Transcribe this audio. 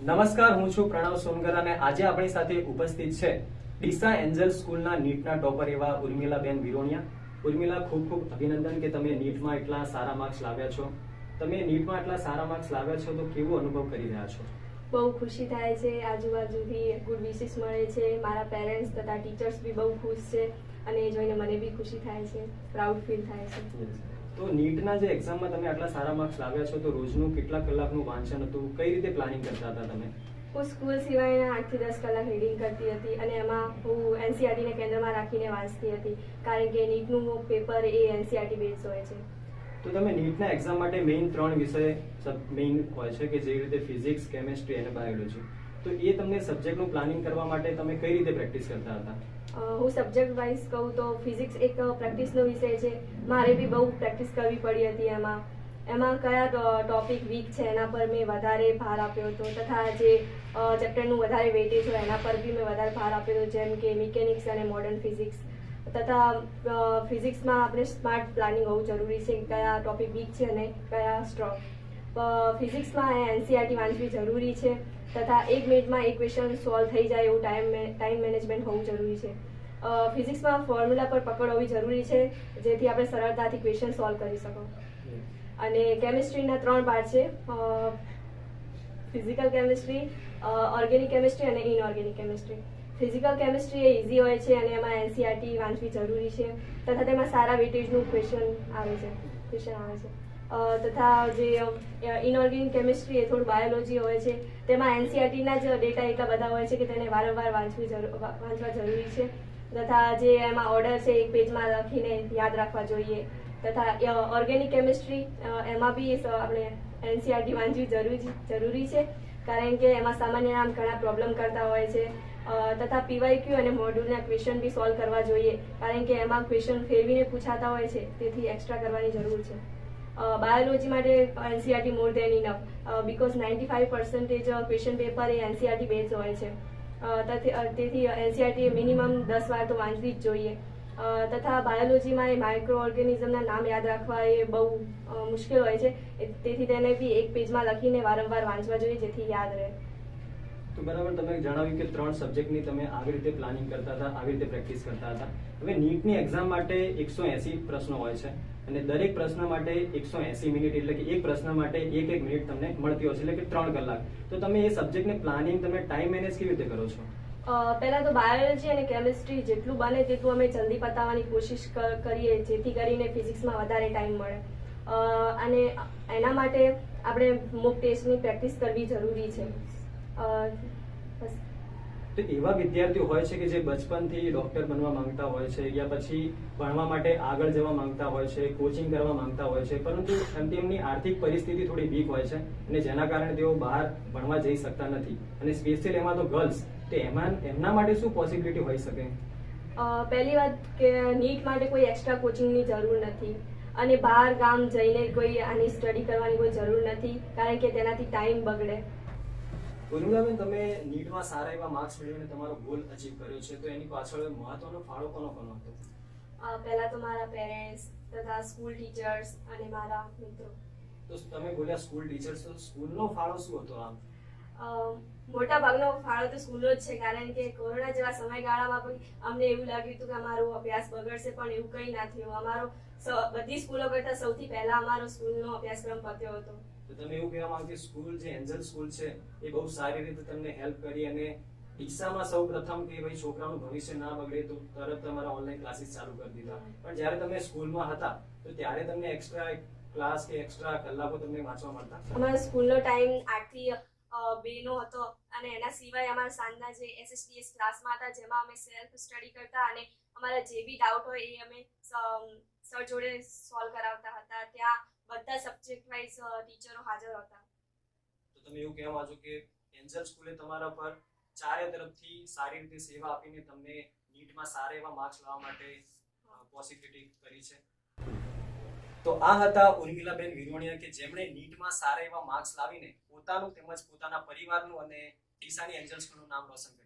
નમસ્કાર, હું છું પ્રણવ સોનગર અને આજે આપણી સાથે ઉપસ્થિત છે ડીસા એન્જલ સ્કૂલના નીટના ટોપર એવા ઉર્મિલાબેન વિરોણિયા. ઉર્મિલા, ખૂબ ખૂબ અભિનંદન કે તમે નીટમાં એટલા સારા માર્ક્સ લાવ્યા છો. તમે નીટમાં એટલા સારા માર્ક્સ લાવ્યા છો તો કેવો અનુભવ કરી રહ્યા છો? બહુ ખુશી થાય છે, આજુબાજુથી ગુડ વિશિસ મળે છે, મારા પેરેન્ટ્સ તથા ટીચર્સ બી બહુ ખુશ છે અને એ જોઈને મને બી ખુશી થાય છે, પ્રાઉડ ફીલ થાય છે. તો નીટના જે એક્ઝામમાં તમે આટલા સારા માર્ક્સ લાવ્યા છો તો રોજનું કેટલા કલાકનું વાંચન હતું, કઈ રીતે પ્લાનિંગ કરતા હતા તમે? હું સ્કૂલ સિવાયના 8 થી 10 કલાક રીડિંગ કરતી હતી અને એમાં હું એનસીઆરટીને કેન્દ્રમાં રાખીને વાંચતી હતી, કારણ કે નીટનું પેપર એ એનસીઆરટી બેઝ હોય છે. તો તમે નીટના એક્ઝામ માટે મેઇન 3 વિષય મેઇન હોય છે કે જે રીતે ફિઝિક્સ, કેમેસ્ટ્રી અને બાયોલોજી. તો એ તમને સબ્જેક્ટનું પ્લાનિંગ કરવા માટે તમે કઈ રીતે પ્રેક્ટિસ કરતા હતા? હું સબ્જેક્ટ વાઇઝ કહું તો ફિઝિક્સ એક પ્રેક્ટિસનો વિષય છે, મારે બી બહુ પ્રેક્ટિસ કરવી પડી હતી. એમાં કયા ટોપિક વીક છે એના પર મેં વધારે ભાર આપ્યો હતો, તથા જે ચેપ્ટરનું વધારે વેટેજ હોય એના પર બી મેં વધારે ભાર આપ્યો હતો, જેમ કે મિકેનિક્સ અને મોડર્ન ફિઝિક્સ. તથા ફિઝિક્સમાં આપણે સ્માર્ટ પ્લાનિંગ હોવું જરૂરી છે, કયા ટોપિક વીક છે અને કયા સ્ટ્રોંગ. ફિઝિક્સમાં એનસીઆરટી વાંચવી જરૂરી છે, તથા 1 મિનિટમાં એક ક્વેશ્ચન સોલ્વ થઈ જાય એવું ટાઈમ મેનેજમેન્ટ હોવું જરૂરી છે. ફિઝિક્સમાં ફોર્મ્યુલા પર પકડ હોવી જરૂરી છે, જેથી આપણે સરળતાથી ક્વેશ્ચન સોલ્વ કરી શકો. અને કેમિસ્ટ્રીના 3 પાર્ટ છે, ફિઝિકલ કેમિસ્ટ્રી, ઓર્ગેનિક કેમિસ્ટ્રી અને ઇનઓર્ગેનિક કેમિસ્ટ્રી. ફિઝિકલ કેમિસ્ટ્રી એ ઇઝી હોય છે અને એમાં એનસીઆરટી વાંચવી જરૂરી છે, તથા તેમાં સારા વેટેજનું ક્વેશ્ચન આવે છે. તથા જે ઇનઓર્ગેનિક કેમિસ્ટ્રી એ થોડું બાયોલોજી હોય છે, તેમાં એનસીઆરટીના જ ડેટા એટલા બધા હોય છે કે તેને વારંવાર વાંચવા જરૂરી છે. તથા જે એમાં ઓર્ડર છે એક પેજમાં લખીને યાદ રાખવા જોઈએ. તથા ઓર્ગેનિક કેમિસ્ટ્રી એમાં બી આપણે એનસીઆરટી વાંચવી જરૂરી છે, કારણ કે એમાં સામાન્ય નામ ઘણા પ્રોબ્લેમ કરતા હોય છે. તથા પીવાયક્યુ અને મોડ્યુલના ક્વેશ્ચન બી સોલ્વ કરવા જોઈએ, કારણ કે એમાં ક્વેશ્ચન ફેરવીને પૂછાતા હોય છે, તેથી એક્સ્ટ્રા કરવાની જરૂર છે. બાયોલોજી માટે NCERT more then enough, because 95% question paper A NCERT base હોય છે. તેથી એનસીઆરટી મિનિમમ 10 વાર તો વાંચવી જ જોઈએ. તથા બાયોલોજીમાં એ માઇક્રો ઓર્ગેનિઝમના નામ યાદ રાખવા એ બહુ મુશ્કેલ હોય છે, તેથી તેને બી એક પેજમાં લખીને વારંવાર વાંચવા જોઈએ, જેથી યાદ રહે. તો બરાબર, તમે જણાવ્યું કે 3 સબ્જેક્ટની તમે આવી રીતે પ્લાનિંગ કરતા હતા, આવી રીતે પ્રેક્ટિસ કરતા હતા. હવે નીટની એક્ઝામ માટે 180 પ્રશ્નો હોય છે અને દરેક પ્રશ્ન માટે 180 મિનિટ, એટલે કે એક પ્રશ્ન માટે 1 મિનિટ તમને મળતી હોય છે, એટલે કે 3 કલાક. તો તમે એ સબ્જેક્ટની પ્લાનિંગ, તમે ટાઈમ મેનેજ કેવી રીતે કરો છો? પહેલા તો બાયોલોજી અને કેમિસ્ટ્રી જેટલું બને તેટલું અમે જલ્દી પતાવવાની કોશિશ કરીએ, જેથી કરીને ફિઝિક્સમાં વધારે ટાઈમ મળે. અને એના માટે આપણે મોક ટેસ્ટની પ્રેક્ટિસ કરવી જરૂરી છે. તો એવા વિદ્યાર્થીઓ હોય છે કે જે બચપનથી ડોક્ટર બનવા માંગતા હોય છે, યા પછી ભણવા માટે આગળ જવા માંગતા હોય છે, કોચિંગ કરવા માંગતા હોય છે, પરંતુ તેમની આર્થિક પરિસ્થિતિ થોડી વીક હોય છે અને જેના કારણે તેઓ બહાર ભણવા જઈ શકતા નથી, અને સ્પેશિયલ એમાં તો ગર્લ્સ. તો એમના માટે શું પોસિબિલિટી હોઈ શકે? પહેલી વાત કે નીટ માટે કોઈ એક્સ્ટ્રા કોચિંગની જરૂર નથી, અને બહાર ગામ જઈને કોઈ આની સ્ટડી કરવાની કોઈ જરૂર નથી, કારણ કે તેનાથી ટાઈમ બગડે. ઉર્મિલાબેન, તમે નીટમાં સારા એવા માર્ક્સ મેળવીને તમારો ગોલ અચીવ કર્યો છે, તો એની પાછળ મહત્વનો ફાળો કોનો હતો? પહેલા તો મારા પેરેન્ટ્સ તથા સ્કૂલ ટીચર્સ અને મારા મિત્રો. તો તમે બોલ્યા સ્કૂલ ટીચર્સ, તો સ્કૂલનો ફાળો શું હતો? મોટા ભાગનો ફાળો તો સ્કૂલનો જ છે, કારણ કે કોરોના જેવા સમયગાળામાં પણ અમને એવું લાગ્યું હતું કે અમારો અભ્યાસ બગડશે, પણ એવું કંઈ ના થયું. અમારો બધી સ્કૂલો કરતાં સૌથી પહેલા અમારો સ્કૂલનો અભ્યાસક્રમ પત્યો હતો. તો તમે એવું કહેવા માંગો કે સ્કૂલ, જે એન્જલ સ્કૂલ છે, એ બહુ સારી રીતે તમને હેલ્પ કરી, અને ડીસામાં સૌ પ્રથમ કે ભાઈ છોકરાનું ભવિષ્ય ના બગડે તો તરત તમારા ઓનલાઈન ક્લાસીસ ચાલુ કરી દીધા. પણ જ્યારે તમે સ્કૂલમાં હતા તો ત્યારે તમને એક્સ્ટ્રા ક્લાસ કે એક્સ્ટ્રા કલાકો તમને વાંચવા મળતા? અમારો સ્કૂલનો ટાઈમ 8 થી 2 નો હતો, અને એના સિવાય અમારા સાંજના જે એસએસટીએસ ક્લાસમાં હતા, જેમાં અમે સેલ્ફ સ્ટડી કરતા અને અમારા જે બી ડાઉટ હોય એ અમે સર જોડે સોલ્વ કરાવતા હતા. ત્યાં બધા સબ્જેક્ટ વાઇઝ ટીચરો હાજર હતા. તો તમે એવું કહેવા માંગો કે એન્જલ સ્કૂલે તમારા પર ચારે તરફથી સારી રીતે સેવા આપીને તમને નીટમાં સારા એવા માર્ક્સ લાવવા માટે પોસિબિલિટી કરી છે. તો આ હતા ઉર્મિલાબેન વિરોણિયા, કે જેમણે નીટમાં સારા એવા માર્ક્સ લાવીને પોતાનું તેમજ પોતાના પરિવારનું અને ડીસાની એન્જલ સ્કૂલનું નામ રોશન કર્યું.